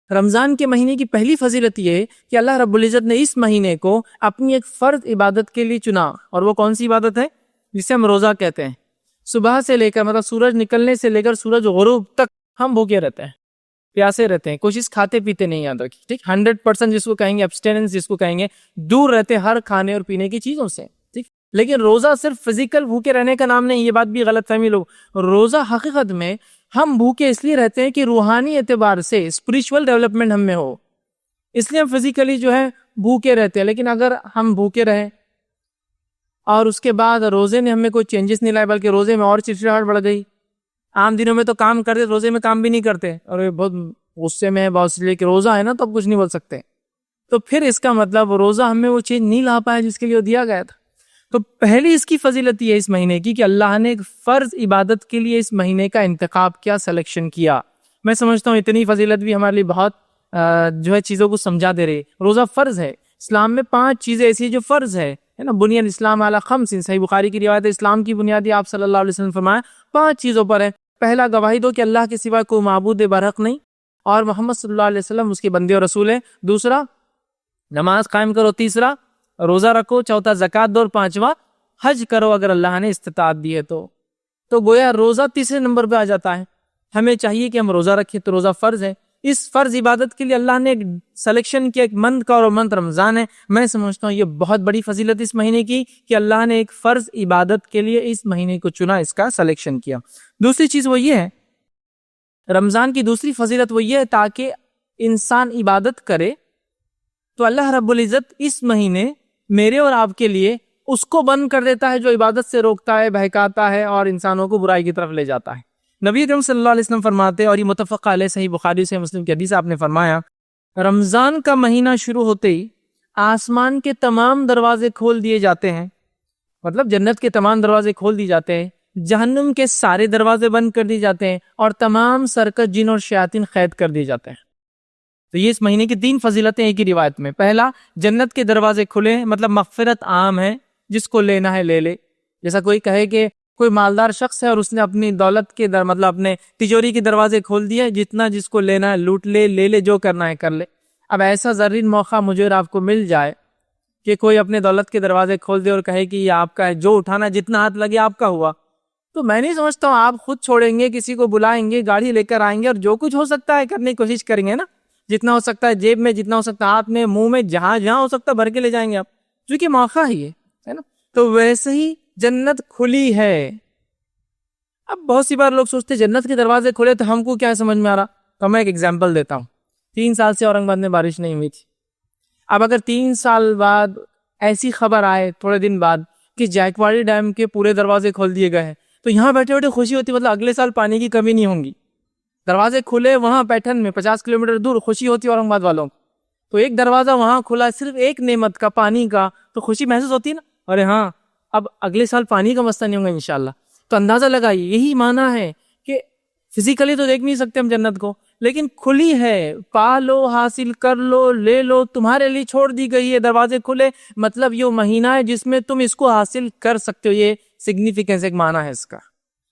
رمضان کے مہینے کی پہلی فضیلت یہ ہے کہ اللہ رب العزت نے اس مہینے کو اپنی ایک فرض عبادت کے لیے چنا، اور وہ کون سی عبادت ہے؟ جسے ہم روزہ کہتے ہیں۔ صبح سے لے کر مطلب سورج نکلنے سے لے کر سورج غروب تک ہم بھوکے رہتے ہیں، پیاسے رہتے ہیں، کوشش کھاتے پیتے نہیں، یاد رکھیے، ٹھیک؟ 100% جس کو کہیں گے ایبسٹیننس، جس کو کہیں گے دور رہتے ہر کھانے اور پینے کی چیزوں سے، ٹھیک؟ لیکن روزہ صرف فزیکل بھوکے رہنے کا نام نہیں، یہ بات بھی غلط فہمی لوگ۔ روزہ حقیقت میں ہم بھوکے اس لیے رہتے ہیں کہ روحانی اعتبار سے اسپرچول ڈیولپمنٹ ہم میں ہو، اس لیے ہم فزیکلی جو ہے بھوکے رہتے ہیں۔ لیکن اگر ہم بھوکے رہیں اور اس کے بعد روزے نے ہمیں کوئی چینجز نہیں لائے، بلکہ روزے میں اور چڑچڑاہٹ بڑھ گئی، عام دنوں میں تو کام کرتے، روزے میں کام بھی نہیں کرتے، اور یہ بہت غصے میں ہے بہت، لیے کہ روزہ ہے نا تو اب کچھ نہیں بول سکتے، تو پھر اس کا مطلب روزہ ہمیں وہ چیز نہیں لا پایا جس کے لیے وہ دیا گیا تھا۔ تو پہلی اس کی فضیلت یہ ہے اس مہینے کی کہ اللہ نے ایک فرض عبادت کے لیے اس مہینے کا انتخاب کیا، سلیکشن کیا۔ میں سمجھتا ہوں اتنی فضیلت بھی ہمارے لیے بہت جو ہے چیزوں کو سمجھا دے رہی ہے۔ روزہ فرض ہے، اسلام میں 5 چیزیں ایسی جو فرض ہے نا، بنی الاسلام علی 5، صحیح بخاری کی روایت ہے، اسلام کی بنیادی آپ صلی اللہ علیہ وسلم فرمایا 5 چیزوں پر ہے۔ پہلا، گواہی دو کہ اللہ کے سوا کوئی معبود برحق نہیں اور محمد صلی اللہ علیہ وسلم اس کے بندے اور رسول ہے۔ دوسرا، نماز قائم کرو۔ تیسرا، روزہ رکھو۔ چوتھا، زکوٰۃ دو۔ اور 5واں، حج کرو اگر اللہ نے استطاعت دی ہے تو گویا روزہ تیسرے نمبر پہ آ جاتا ہے۔ ہمیں چاہیے کہ ہم روزہ رکھیں، تو روزہ فرض ہے۔ اس فرض عبادت کے لیے اللہ نے ایک سلیکشن کیا، ایک منتھ کا، اور منتھ رمضان ہے۔ میں سمجھتا ہوں یہ بہت بڑی فضیلت اس مہینے کی کہ اللہ نے ایک فرض عبادت کے لیے اس مہینے کو چنا، اس کا سلیکشن کیا۔ دوسری چیز وہ یہ ہے، رمضان کی دوسری فضیلت وہ یہ ہے، تاکہ انسان عبادت کرے تو اللہ رب العزت اس مہینے میرے اور آپ کے لیے اس کو بند کر دیتا ہے جو عبادت سے روکتا ہے، بہکاتا ہے اور انسانوں کو برائی کی طرف لے جاتا ہے۔ نبی اکرم صلی اللہ علیہ وسلم فرماتے ہیں، اور یہ متفق علیہ، صحیح بخاری سے مسلم کی حدیث، آپ نے فرمایا رمضان کا مہینہ شروع ہوتے ہی آسمان کے تمام دروازے کھول دیے جاتے ہیں، مطلب جنت کے تمام دروازے کھول دیے جاتے ہیں، جہنم کے سارے دروازے بند کر دیے جاتے ہیں، اور تمام سرکش جن اور شیاطین قید کر دیے جاتے ہیں۔ تو یہ اس مہینے کی 3 فضیلتیں ایک ہی روایت میں۔ پہلا، جنت کے دروازے کھلے ہیں، مطلب مغفرت عام ہے، جس کو لینا ہے لے لے۔ جیسا کوئی کہے کہ کوئی مالدار شخص ہے اور اس نے اپنی دولت کے مطلب اپنے تجوری کے دروازے کھول دیے، جتنا جس کو لینا ہے لوٹ لے، لے لے، جو کرنا ہے کر لے۔ اب ایسا زرین موقع مجھے اور آپ کو مل جائے کہ کوئی اپنے دولت کے دروازے کھول دے اور کہے کہ یہ آپ کا ہے، جو اٹھانا جتنا ہاتھ لگے آپ کا ہوا، تو میں نہیں سمجھتا ہوں آپ خود چھوڑیں گے، کسی کو بلائیں گے، گاڑی لے کر آئیں گے اور جو کچھ ہو سکتا ہے کرنے کی کوشش کریں گے نا، جتنا ہو سکتا ہے جیب میں، جتنا ہو سکتا ہے ہاتھ میں، منہ میں، جہاں جہاں ہو سکتا ہے بھر کے لے جائیں گے آپ، کیونکہ موقع ہی ہے نا۔ تو ویسے ہی جنت کھلی ہے۔ اب بہت سی بار لوگ سوچتے جنت کے دروازے کھلے تو ہم کو کیا سمجھ میں آ رہا، تو میں ایک ایگزامپل دیتا ہوں۔ 3 سال سے اورنگ آباد میں بارش نہیں ہوئی تھی۔ اب اگر 3 سال بعد ایسی خبر آئے تھوڑے دن بعد کہ جائکواڑی ڈیم کے پورے دروازے کھول دیے گئے ہیں، تو یہاں بیٹھے بیٹھے خوشی ہوتی، مطلب اگلے سال پانی کی کمی نہیں ہوگی۔ دروازے کھلے وہاں پیٹھن میں 50 کلومیٹر دور، خوشی ہوتی اورنگ آباد والوں کو۔ تو ایک دروازہ وہاں کھلا، صرف ایک نعمت کا، پانی کا، تو خوشی محسوس ہوتی ہے نا، ارے ہاں اب اگلے سال پانی کا مسئلہ نہیں ہوگا انشاءاللہ۔ تو اندازہ لگائیے، یہی معنی ہے کہ فزیکلی تو دیکھ نہیں سکتے ہم جنت کو، لیکن کھلی ہے، پا لو، حاصل کر لو، لے لو، تمہارے لیے چھوڑ دی گئی ہے، دروازے کھلے، مطلب یہ مہینہ ہے جس میں تم اس کو حاصل کر سکتے ہو۔ یہ سگنیفیکنس، ایک معنی ہے اس کا۔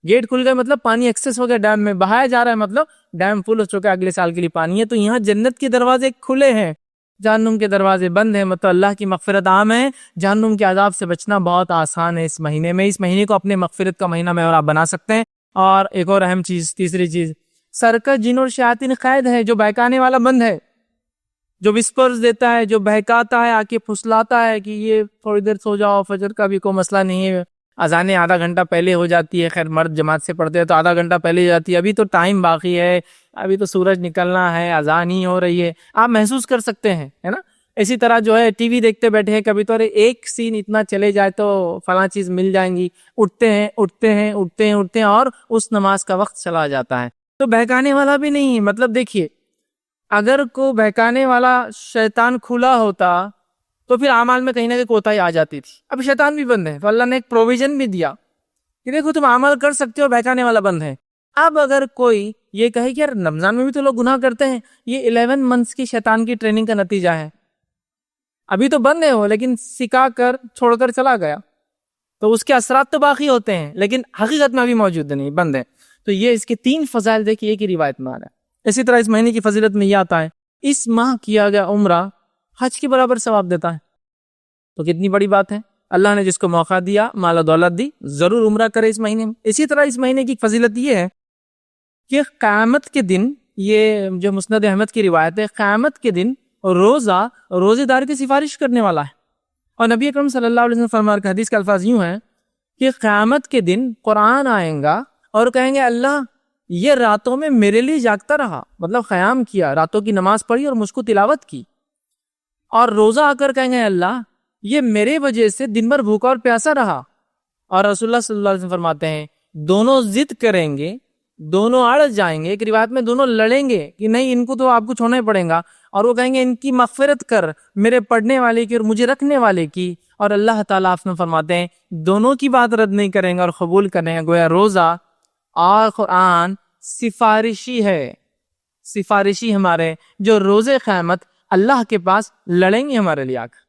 گیٹ کھل گئے مطلب پانی ایکسس ہو گیا، ڈیم میں بہایا جا رہا ہے، مطلب ڈیم فل ہو چکا ہے، اگلے سال کے لیے پانی ہے۔ تو یہاں جنت کے دروازے کھلے ہیں، جہنم کے دروازے بند ہیں، مطلب اللہ کی مغفرت عام ہے، جہنم کے عذاب سے بچنا بہت آسان ہے اس مہینے میں۔ اس مہینے کو اپنے مغفرت کا مہینہ میں اور آپ بنا سکتے ہیں۔ اور ایک اور اہم چیز، تیسری چیز، سرکش جن اور شیاطین قید ہے، جو بہکانے والا بند ہے، جو وسپرز دیتا ہے، جو بہکاتا ہے، آ کے پھسلاتا ہے کہ یہ تھوڑی دیر سو جاؤ، فجر کا بھی کوئی مسئلہ نہیں ہے، اذانیں آدھا گھنٹہ پہلے ہو جاتی ہے، خیر مرد جماعت سے پڑھتے ہیں تو آدھا گھنٹہ پہلے ہو جاتی ہے، ابھی تو ٹائم باقی ہے، ابھی تو سورج نکلنا ہے، اذان ہی ہو رہی ہے، آپ محسوس کر سکتے ہیں، ہے نا۔ اسی طرح جو ہے ٹی وی دیکھتے بیٹھے ہیں، کبھی تو ایک سین اتنا چلے جائے تو فلاں چیز مل جائیں گی، اٹھتے ہیں اور اس نماز کا وقت چلا جاتا ہے۔ تو بہکانے والا بھی نہیں ہے، مطلب دیکھیے، اگر کو بہکانے والا شیطان کھلا ہوتا تو پھر اعمال میں کہیں نہ کہیں کوتاہی آ جاتی تھی۔ اب شیطان بھی بند ہے، تو اللہ نے ایک پروویژن بھی دیا کہ دیکھو تم عمل کر سکتے ہو، بہکانے والا بند ہے۔ اب اگر کوئی یہ کہے کہ یار رمضان میں بھی تو لوگ گناہ کرتے ہیں، یہ 11 منتھس کی شیطان کی ٹریننگ کا نتیجہ ہے، ابھی تو بند ہے وہ، لیکن سکھا کر چھوڑ کر چلا گیا، تو اس کے اثرات تو باقی ہوتے ہیں، لیکن حقیقت میں ابھی موجود نہیں، بند ہے۔ تو یہ اس کے 3 فضائل دیکھیے ایک ہی روایت میں آ رہا ہے۔ اسی طرح اس مہینے کی فضیلت میں یہ آتا ہے اس ماہ کیا گیا عمرہ حج کے برابر ثواب دیتا ہے. تو کتنی بڑی بات ہے. اللہ نے جس کو موقع دیا، مال و دولت دی، ضرور عمرہ کرے اس مہینے میں. اسی طرح اس مہینے کی فضیلت یہ ہے کہ قیامت کے دن، یہ جو مسند احمد کی روایت ہے، قیامت کے دن روزے دار کی سفارش کرنے والا ہے. اور نبی اکرم صلی اللہ علیہ وسلم فرمایا کہ حدیث کا الفاظ یوں ہیں کہ قیامت کے دن قرآن آئیں گا اور کہیں گے اللہ یہ راتوں میں میرے لیے جاگتا رہا، مطلب قیام کیا، راتوں کی نماز پڑھی اور مجھ کو تلاوت کی. اور روزہ آ کر کہیں گے اللہ یہ میرے وجہ سے دن بھر بھوکا اور پیاسا رہا. اور رسول اللہ صلی اللہ علیہ وسلم فرماتے ہیں دونوں ضد کریں گے، دونوں اڑ جائیں گے. ایک روایت میں دونوں لڑیں گے کہ نہیں ان کو تو آپ کو چھوڑنا ہی پڑے گا، اور وہ کہیں گے ان کی مغفرت کر، میرے پڑھنے والے کی اور مجھے رکھنے والے کی. اور اللہ تعالیٰ آپ نے فرماتے ہیں دونوں کی بات رد نہیں کریں گے اور قبول کریں گے. گویا روزہ اور قرآن سفارشی ہے، سفارشی ہمارے جو روزے قیامت اللہ کے پاس لڑیں گے ہمارے لیے آ کر.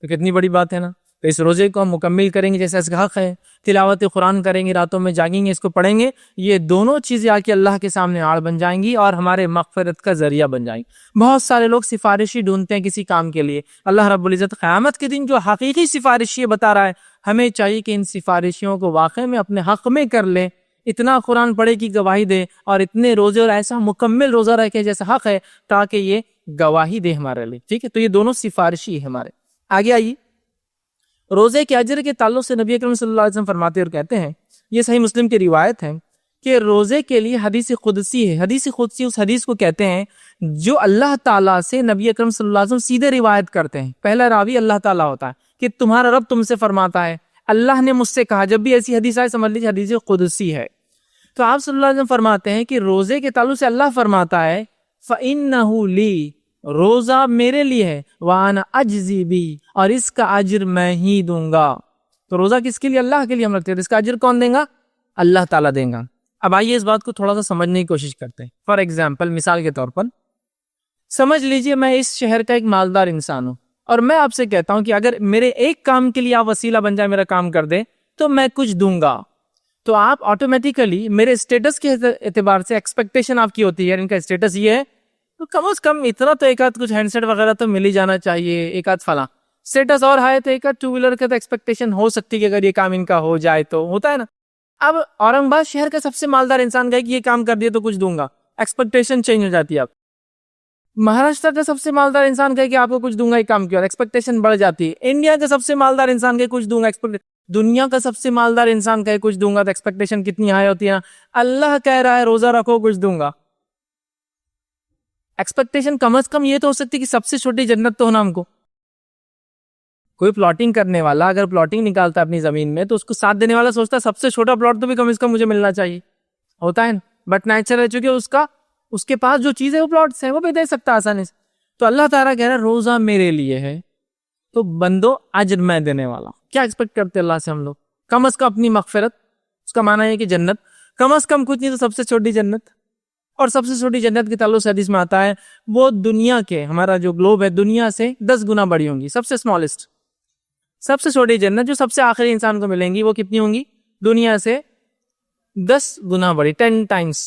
تو کتنی بڑی بات ہے نا. تو اس روزے کو ہم مکمل کریں گے جیسا اس کا حق ہے، تلاوت قرآن کریں گے، راتوں میں جاگیں گے، اس کو پڑھیں گے. یہ دونوں چیزیں آ کے اللہ کے سامنے آڑ بن جائیں گی اور ہمارے مغفرت کا ذریعہ بن جائیں گی. بہت سارے لوگ سفارشی ڈھونڈتے ہیں کسی کام کے لیے. اللہ رب العزت قیامت کے دن جو حقیقی سفارشی بتا رہا ہے، ہمیں چاہیے کہ ان سفارشیوں کو واقع میں اپنے حق میں کر لیں. اتنا قرآن پڑھے کی گواہی دے اور اتنے روزے اور ایسا مکمل روزہ رکھے جیسا حق ہے تاکہ یہ گواہی دے ہمارے لیے. ٹھیک ہے، تو یہ دونوں سفارشی ہے ہمارے. آگے آئیے، روزے کے اجر کے تعلق سے نبی اکرم صلی اللہ علیہ وسلم فرماتے اور کہتے ہیں، یہ صحیح مسلم کی روایت ہے کہ روزے کے لیے حدیث قدسی ہے. حدیث قدسی اس حدیث کو کہتے ہیں جو اللہ تعالیٰ سے نبی اکرم صلی اللہ علیہ وسلم سیدھے روایت کرتے ہیں. پہلا راوی اللہ تعالیٰ ہوتا ہے کہ تمہارا رب تم سے فرماتا ہے، اللہ نے مجھ سے کہا. جب بھی ایسی حدیث آئے سمجھ لیجیے حدیث قدسی ہے. تو آپ صلی اللہ علیہ وسلم فرماتے ہیں کہ روزے کے تعلق سے اللہ فرماتا ہے فَإِنَّهُ لِي، روزہ میرے لیے ہے، وَأَنَا أَجْزِي بِهِ، اور اس کا اجر میں ہی دوں گا. تو روزہ کس کے لیے؟ اللہ کے لیے ہم رکھتے ہیں. اس کا اجر کون دیں گا؟ اللہ تعالیٰ دیں گا. اب آئیے اس بات کو تھوڑا سا سمجھنے کی کوشش کرتے ہیں. فار ایگزامپل، مثال کے طور پر سمجھ لیجئے میں اس شہر کا ایک مالدار انسان ہوں اور میں آپ سے کہتا ہوں کہ اگر میرے ایک کام کے لیے آپ وسیلہ بن جائے، میرا کام کر دے تو میں کچھ دوں گا. تو آپ آٹومیٹیکلی میرے اسٹیٹس کے اعتبار سے ایکسپیکٹیشن آپ کی ہوتی ہے، ان کا اسٹیٹس یہ ہے تو کم از کم اتنا تو ایک آدھ کچھ ہینڈ سیٹ وغیرہ تو مل ہی جانا چاہیے، ایک آدھ فلاں اسٹیٹس اور ہے تو ایک آدھ ٹو ویلر کا تو ایکسپیکٹیشن ہو سکتی ہے کہ اگر یہ کام ان کا ہو جائے تو ہوتا ہے نا. اب اورنگ آباد شہر کا سب سے مالدار انسان کہے کہ یہ کام کر دیا تو کچھ دوں گا، ایکسپیکٹیشن چینج ہو جاتی ہے. اب مہاراشٹر کا سب سے مالدار انسان کہے کہ آپ کو کچھ دوں گا، ایک کام کیا، ایکسپیکٹیشن بڑھ جاتی ہے. انڈیا کا سب سے مالدار انسان کہے کچھ دوں گا، دنیا کا سب سے مالدار انسان کہے کچھ دوں گا تو ایکسپیکٹیشن کتنی ہائی ہوتی ہے. اللہ کہہ رہا ہے روزہ رکھو کچھ دوں گا، ایکسپیکٹیشن کم از کم یہ تو ہو سکتی کہ سب سے چھوٹی جنت تو ہونا ہم کو. کوئی پلاٹنگ کرنے والا اگر پلاٹنگ نکالتا ہے اپنی زمین میں تو اس کو ساتھ دینے والا سوچتا ہے سب سے چھوٹا پلاٹ تو بھی کم از کم مجھے ملنا چاہیے، ہوتا ہے نا. بٹ نیچر ہے چونکہ اس کے پاس جو چیز ہے وہ پلاٹس ہے، وہ بھی دے سکتا ہے آسانی سے. تو اللہ تعالیٰ کہہ رہا ہے روزہ میرے لیے ہے تو بندو اجر میں دینے والا. کیا ایکسپیکٹ کرتے اللہ سے ہم لوگ؟ کم از کم اپنی مغفرت، اس کا معنی ہے کہ جنت، کم از کم کچھ نہیں تو سب سے چھوٹی جنت. اور سب سے چھوٹی جنت کے تعلق سے حدیث میں آتا ہے وہ دنیا کے، ہمارا جو گلوب ہے دنیا سے 10 گنا بڑی ہوں گی. سب سے اسمالسٹ، سب سے چھوٹی جنت جو سب سے آخری انسان کو ملیں گی وہ کتنی ہوں گی؟ دنیا سے 10 گنا بڑی، 10 ٹائمز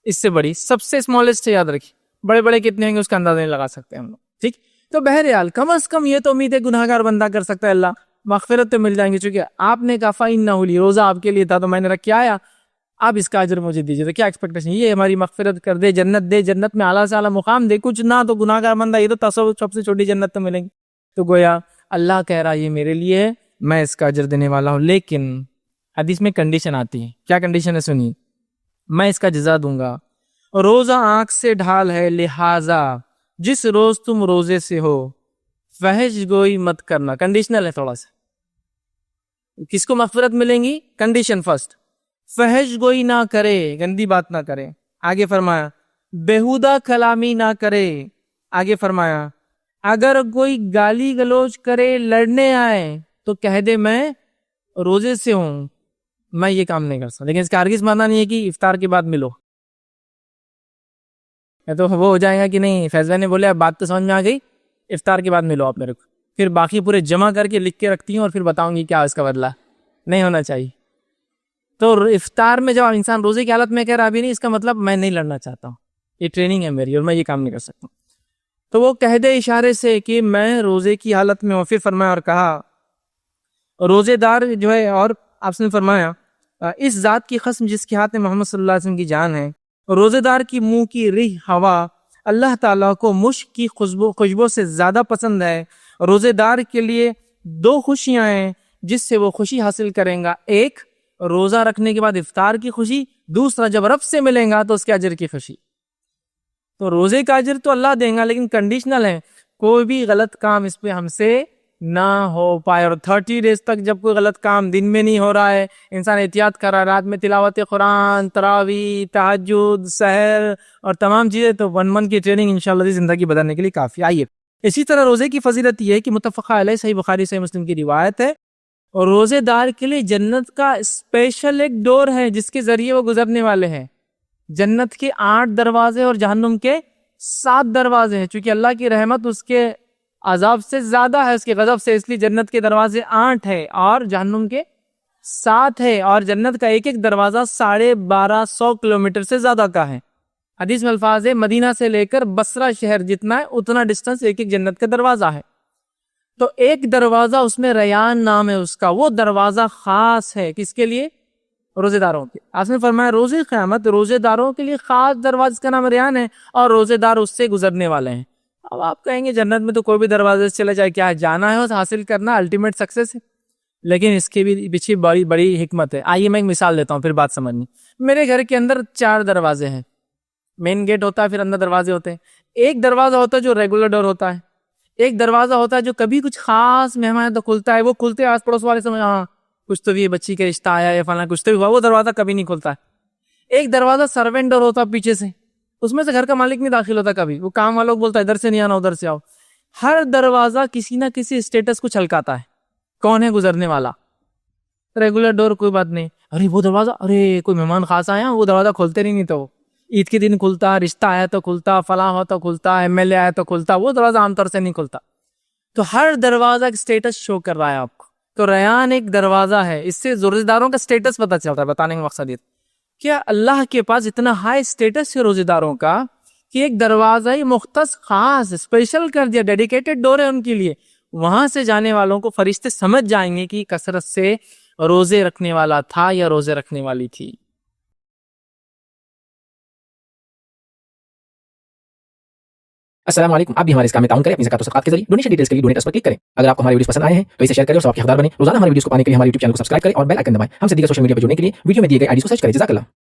اس سے بڑی. سب سے اسمالسٹ سے یاد رکھیے، بڑے بڑے کتنے ہوں گے اس کا اندازہ نہیں لگا سکتے ہم لوگ. ٹھیک، تو بہرحال کم از کم یہ تو امید ہے گناہگار بندہ کر سکتا ہے، اللہ مغفرت تو مل جائیں گے. چونکہ آپ نے کہا فَإِنَّهُ لِي، روزہ آپ کے لیے تھا تو میں نے رکھ کے آیا، آپ اس کا اجر مجھے دیجیے. تو کیا ایکسپیکٹیشن؟ یہ ہماری مغفرت کر دے، جنت دے، جنت میں اعلیٰ سے اعلیٰ مقام دے. کچھ نہ تو گناہگار بندہ یہ تو تصور سب سے چھوٹی جنت تو ملے گی. تو گویا اللہ کہہ رہا یہ میرے لیے ہے، میں اس کا اجر دینے والا ہوں. لیکن حدیث میں کنڈیشن آتی ہے. کیا کنڈیشن ہے سنیے، میں اس کا جزا دوں گا. روزہ آنکھ سے ڈھال ہے، لہذا جس روز تم روزے سے ہو فحش گوئی مت کرنا. کنڈیشنل ہے تھوڑا سا. کس کو مغفرت ملیں گی؟ کنڈیشن فرسٹ، فحش گوئی نہ کرے، گندی بات نہ کرے. آگے فرمایا بےہودہ کلامی نہ کرے. آگے فرمایا اگر کوئی گالی گلوچ کرے، لڑنے آئے تو کہہ دے میں روزے سے ہوں، میں یہ کام نہیں کر سکتا. لیکن اس کا ہرگز معنی نہیں ہے کہ افطار کے بعد ملو. تو وہ ہو جائے گا کہ نہیں فیض نے بولے اب بات تو سمجھ میں آ گئی، افطار کے بعد ملو آپ میرے کو، پھر باقی پورے جمع کر کے لکھ کے رکھتی ہوں اور پھر بتاؤں گی کیا اس کا بدلہ. نہیں ہونا چاہیے. تو افطار میں جب انسان روزے کی حالت میں کہہ رہا ابھی نہیں، اس کا مطلب میں نہیں لڑنا چاہتا ہوں، یہ ٹریننگ ہے میری اور میں یہ کام نہیں کر سکتا. تو وہ کہہ دے اشارے سے کہ میں روزے کی حالت میں ہوں. پھر فرمایا اور کہا روزے دار جو ہے، اور آپ نے فرمایا اس ذات کی قسم جس کے ہاتھ میں محمد صلی اللہ علیہ وسلم کی جان ہے، روزے دار کی منہ کی ریح ہوا اللہ تعالیٰ کو مشک کی خوشبو سے زیادہ پسند ہے. روزے دار کے لیے 2 خوشیاں ہیں جس سے وہ خوشی حاصل کریں گا. ایک روزہ رکھنے کے بعد افطار کی خوشی، دوسرا جب رب سے ملیں گا تو اس کے اجر کی خوشی. تو روزے کا اجر تو اللہ دیں گا، لیکن کنڈیشنل ہے، کوئی بھی غلط کام اس پہ ہم سے نہ ہو پائے. اور 30 ڈیز تک جب کوئی غلط کام دن میں نہیں ہو رہا ہے، انسان احتیاط کر رہا ہے، رات میں تلاوت قرآن، تراویح، تہجد، سحر اور تمام چیزیں، تو 1 منتھ کی ٹریننگ انشاءاللہ زندگی بدلنے کے لیے کافی. آئیے اسی طرح روزے کی فضیلت یہ ہے کہ متفقہ علیہ صحیح بخاری صحیح مسلم کی روایت ہے، اور روزے دار کے لیے جنت کا اسپیشل ایک ڈور ہے جس کے ذریعے وہ گزرنے والے ہیں. جنت کے 8 دروازے اور جہنم کے 7 دروازے ہیں. چونکہ اللہ کی رحمت اس کے عذاب سے زیادہ ہے اس کے غضب سے، اس لیے جنت کے دروازے 8 ہے اور جہنم کے 7 ہے، اور جنت کا ایک ایک دروازہ 1250 کلومیٹر سے زیادہ کا ہے. حدیث میں الفاظ ہے مدینہ سے لے کر بصرہ شہر جتنا ہے اتنا ڈسٹنس ایک ایک جنت کا دروازہ ہے. تو ایک دروازہ اس میں ریان نام ہے اس کا، وہ دروازہ خاص ہے کس کے لیے؟ روزے داروں کے. آپ نے فرمایا روزے قیامت روزے داروں کے لیے خاص دروازے کا نام ریان ہے، اور روزے دار اس سے گزرنے والے ہیں. اب آپ کہیں گے جنت میں تو کوئی بھی دروازے سے چلے جائے، کیا جانا ہے اس حاصل کرنا الٹیمیٹ سکسیس ہے. لیکن اس کی بھی پیچھے بڑی بڑی حکمت ہے. آئیے میں ایک مثال دیتا ہوں پھر بات سمجھنی. میرے گھر کے اندر 4 دروازے ہیں، مین گیٹ ہوتا ہے، پھر اندر دروازے ہوتے ہیں. ایک دروازہ ہوتا ہے جو ریگولر ڈور ہوتا ہے، ایک دروازہ ہوتا ہے جو کبھی کچھ خاص مہمان تو کھلتا ہے، وہ کھلتے آس پڑوس والے سمجھ ہاں کچھ تو بھی بچی کا رشتہ آیا یا فلاں کچھ تو بھی ہوا، وہ دروازہ کبھی نہیں کھلتا ہے. ایک دروازہ سروینٹ ڈور ہوتا ہے پیچھے سے، اس میں سے گھر کا مالک نہیں داخل ہوتا، کبھی وہ کام والوں کو بولتا ہے ادھر سے نہیں آنا ادھر سے آؤ. ہر دروازہ کسی نہ کسی اسٹیٹس کو چھلکاتا ہے. کون ہے گزرنے والا؟ ریگولر ڈور کوئی بات نہیں، ارے وہ دروازہ، ارے کوئی مہمان خاص آیا، وہ دروازہ کھولتے نہیں تو عید کے دن کھلتا، رشتہ آیا تو کھلتا، فلاں ہو تو کھلتا، MLA آیا تو کھلتا، وہ دروازہ عام طور سے نہیں کھلتا. تو ہر دروازہ ایک سٹیٹس شو کر رہا ہے آپ کو. تو ریان ایک دروازہ ہے، اس سے روزے داروں کا سٹیٹس پتہ چلتا ہے. بتانے کا مقصد یہ کیا اللہ کے پاس اتنا ہائی سٹیٹس ہے روزے داروں کا کہ ایک دروازہ ہی مختص خاص اسپیشل کر دیا، ڈیڈیکیٹڈ ڈور ہے ان کے لیے. وہاں سے جانے والوں کو فرشتے سمجھ جائیں گے کہ کثرت سے روزے رکھنے والا تھا یا روزے رکھنے والی تھی. السلام علیکم. آپ بھی ہمارے اس کام میں تعاون کریں اپنی زکات و صدقات کے ذریعے. ڈونیشن ڈیٹیلز کے لیے ڈونیٹ پر کلک کریں. اگر آپ کو ہمارے ویڈیوز پسند آئے ہیں تو اسے شیئر کریں اور ثواب کے حقدار بنیں. روزانہ ہمارے ویڈیوز کو پانے کے لیے ہمارے YouTube چینل کو سبسکرائب کریں اور بیل آئکن دبائیں. ہم سے دیگر سوشل میڈیا پر جڑنے کے لیے ویڈیو میں دیے گئے آئی ڈی کو سرچ کریں. جزاک اللہ.